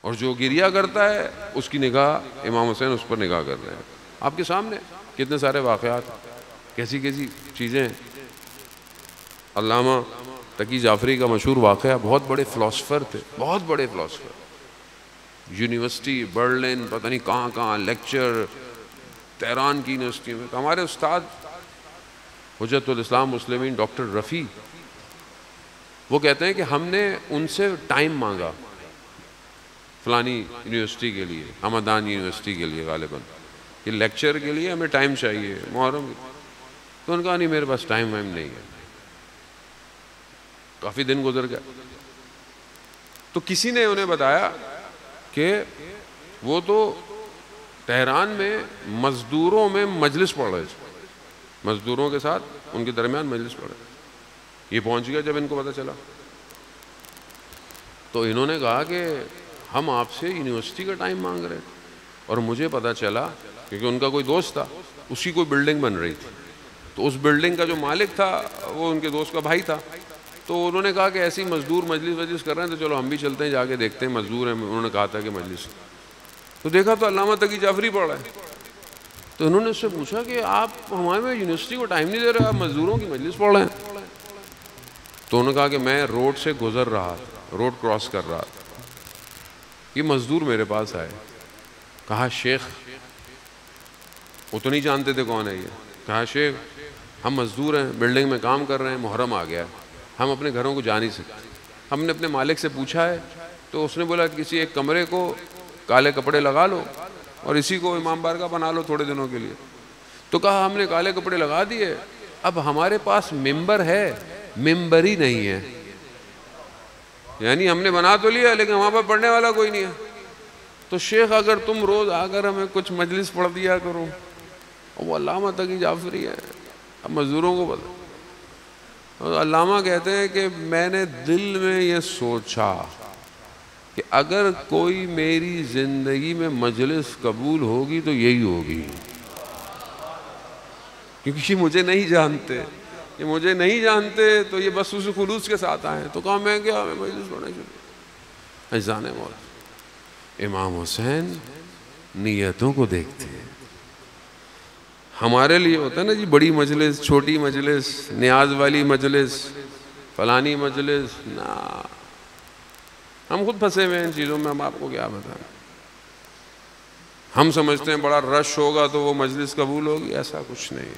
اور جو گریہ کرتا ہے اس کی نگاہ امام حسین اس پر نگاہ کر رہے ہیں. آپ کے سامنے کتنے سارے واقعات، کیسی کیسی چیزیں. علامہ تقی جعفری کا مشہور واقعہ، بہت بڑے فلاسفر تھے، بہت بڑے فلاسفر، یونیورسٹی برلن پتہ نہیں کہاں کہاں لیکچر، تہران کی یونیورسٹی میں. ہمارے استاد حجت الاسلام مسلمین ڈاکٹر رفیع، وہ کہتے ہیں کہ ہم نے ان سے ٹائم مانگا فلانی یونیورسٹی کے لیے، ہمدان یونیورسٹی کے لیے غالباً، کہ لیکچر کے لیے ہمیں ٹائم چاہیے محرم. تو ان کا نہیں، میرے پاس ٹائم نہیں ہے. کافی دن گزر گئے تو کسی نے انہیں بتایا کہ وہ تو تہران میں مزدوروں میں مجلس پڑھ رہے تھے، مزدوروں کے ساتھ ان کے درمیان مجلس پڑھ رہے. یہ پہنچ گیا جب ان کو پتہ چلا تو انہوں نے کہا کہ ہم آپ سے یونیورسٹی کا ٹائم مانگ رہے تھے، اور مجھے پتہ چلا کیونکہ ان کا کوئی دوست تھا، اسی کوئی بلڈنگ بن رہی تھی، تو اس بلڈنگ کا جو مالک تھا وہ ان کے دوست کا بھائی تھا. تو انہوں نے کہا کہ ایسی مزدور مجلس کر رہے ہیں تو چلو ہم بھی چلتے ہیں، جا کے دیکھتے ہیں مزدور ہیں. انہوں نے کہا تھا کہ مجلس، تو دیکھا تو علامہ تقی جعفری پڑھ رہا ہے. تو انہوں نے اس سے پوچھا کہ آپ ہمارے میں یونیورسٹی کو ٹائم نہیں دے رہے، آپ مزدوروں کی مجلس پڑھ رہے ہیں. تو انہوں نے کہا کہ میں روڈ سے گزر رہا تھا، روڈ کراس کر رہا تھا، یہ مزدور میرے پاس آئے. کہا شیخ، وہ تو نہیں جانتے تھے کون ہے یہ. کہا شیخ ہم مزدور ہیں، بلڈنگ میں کام کر رہے ہیں، محرم آ گیا ہے، ہم اپنے گھروں کو جا نہیں سکتے. ہم نے اپنے مالک سے پوچھا ہے تو اس نے بولا کسی ایک کمرے کو کالے کپڑے لگا لو اور اسی کو امام بارگاہ بنا لو تھوڑے دنوں کے لیے. تو کہا ہم نے کالے کپڑے لگا دیے، اب ہمارے پاس ممبر ہے، ممبر ہی نہیں ہے. یعنی ہم نے بنا تو لیا لیکن وہاں پر پڑھنے والا کوئی نہیں ہے. تو شیخ اگر تم روز آ کر ہمیں کچھ مجلس پڑھ دیا کرو. وہ علامہ تقی جعفری ہے، اب مزدوروں کو بتا. علامہ کہتے ہیں کہ میں نے دل میں یہ سوچا کہ اگر کوئی میری زندگی میں مجلس قبول ہوگی تو یہی ہوگی، کیونکہ یہ مجھے نہیں جانتے، یہ مجھے نہیں جانتے تو یہ بس اس خلوص کے ساتھ آئے. تو کہا میں کیا، میں مجلس پڑھنا شروع. اجزانے موت امام حسین نیتوں کو دیکھتے ہیں. ہمارے لیے ہوتا ہے نا جی بڑی مجلس، چھوٹی مجلس، نیاز والی مجلس، فلانی مجلس، نا ہم خود پھنسے ہوئے ہیں ان چیزوں میں. ہم آپ کو کیا بتائیں، ہم سمجھتے ہیں بڑا رش ہوگا تو وہ مجلس قبول ہوگی، ایسا کچھ نہیں.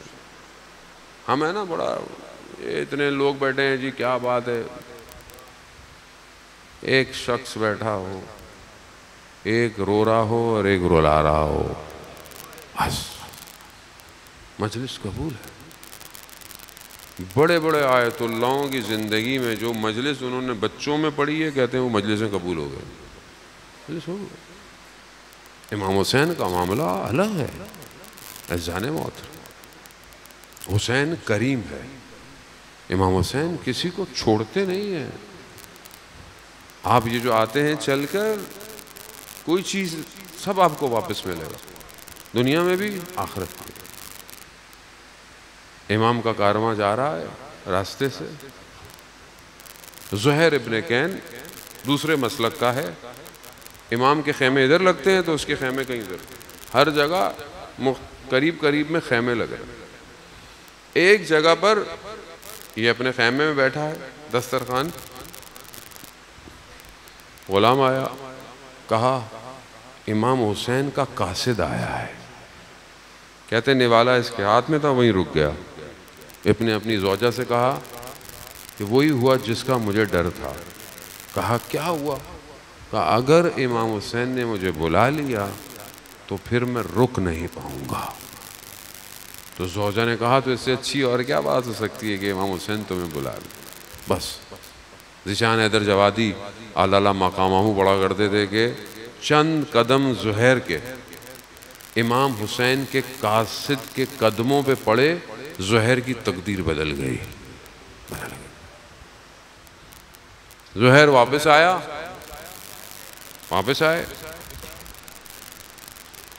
ہم ہے نا بڑا اتنے لوگ بیٹھے ہیں جی کیا بات ہے، ایک شخص بیٹھا ہو، ایک رو رہا ہو اور ایک رلا رہا ہو، بس مجلس قبول ہے. بڑے بڑے آیت اللہوں کی زندگی میں جو مجلس انہوں نے بچوں میں پڑھی ہے، کہتے ہیں وہ مجلسیں قبول ہو گئے، مجلس ہو گئے. امام حسین کا معاملہ الگ ہے. اذان موت، حسین کریم ہے. امام حسین کسی کو چھوڑتے نہیں ہیں. آپ یہ جو آتے ہیں چل کر، کوئی چیز سب آپ کو واپس ملے گا، دنیا میں بھی آخرت میں. امام کا کارواں جا رہا ہے راستے سے، زہیر ابن کین دوسرے مسلک کا ہے. امام کے خیمے ادھر لگتے ہیں تو اس کے خیمے کہیں ادھر، ہر جگہ قریب قریب میں خیمے لگے. ایک جگہ پر یہ اپنے خیمے میں بیٹھا ہے، دسترخوان، غلام آیا، کہا امام حسین کا قاصد آیا ہے. کہتے ہیں نوالا اس کے ہاتھ میں تھا، وہیں رک گیا. اپنی زوجہ سے کہا کہ وہی ہوا جس کا مجھے ڈر تھا. کہا کیا ہوا؟ کہا اگر امام حسین نے مجھے بلا لیا تو پھر میں رک نہیں پاؤں گا. تو زوجہ نے کہا تو اس سے اچھی اور کیا بات ہو سکتی ہے کہ امام حسین تمہیں بلا لے. بس ذیشان حیدر جوادی اعلیٰ مقامہ پڑھا کرتے تھے کہ چند قدم زہیر کے امام حسین کے قاصد کے قدموں پہ پڑے، زہیر کی تقدیر بدل گئی. زہیر واپس آیا، واپس آئے،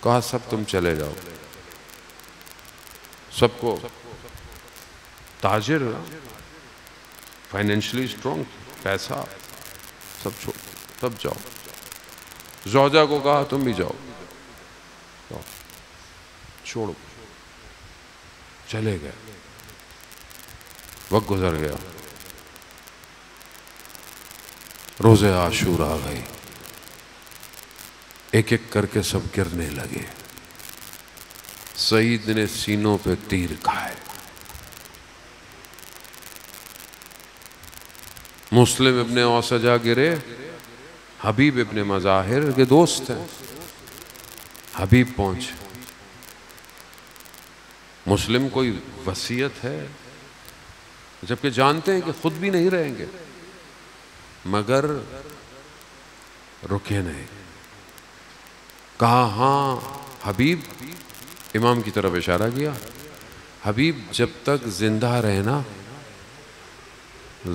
کہا سب تم چلے جاؤ. سب کو تاجر، فائنینشلی سٹرونگ، پیسہ سب چھوڑ، سب جاؤ. زوجہ کو کہا تم بھی جاؤ، چھوڑو، چلے گئے۔ وقت گزر گیا، روز عاشور آ گئی، ایک ایک کر کے سب گرنے لگے۔ سعید نے سینوں پہ تیر کھائے۔ مسلم ابن اوسجہ گرے، حبیب ابن مظاہر کے دوست ہیں، حبیب پہنچے۔ مسلم کوئی وصیت ہے، جبکہ جانتے ہیں کہ خود بھی نہیں رہیں گے، مگر رکے نہیں۔ کہا ہاں حبیب، امام کی طرف اشارہ کیا، حبیب جب تک زندہ رہنا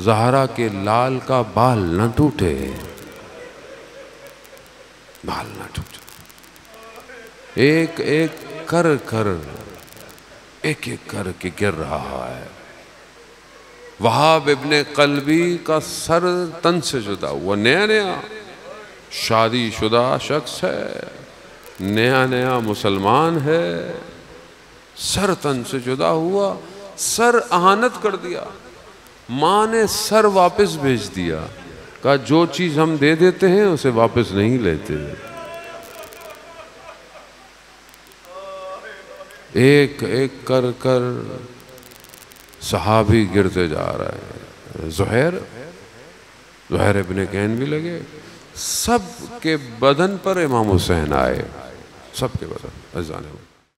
زہرا کے لال کا بال نہ ٹوٹے، بال نہ ٹوٹے۔ ایک ایک کر ایک ایک کر کے گر رہا ہے۔ وہاب ابن قلبی کا سر تن سے جدا ہوا، نیا نیا شادی شدہ شخص ہے، نیا نیا مسلمان ہے، سر تن سے جدا ہوا، سر اہانت کر دیا۔ ماں نے سر واپس بھیج دیا، کہا جو چیز ہم دے دیتے ہیں اسے واپس نہیں لیتے۔ ایک ایک کر صحابی گرتے جا رہے ہیں۔ زہیر ابن کین بھی لگے، سب کے بدن پر امام حسین آئے، سب کے بدن۔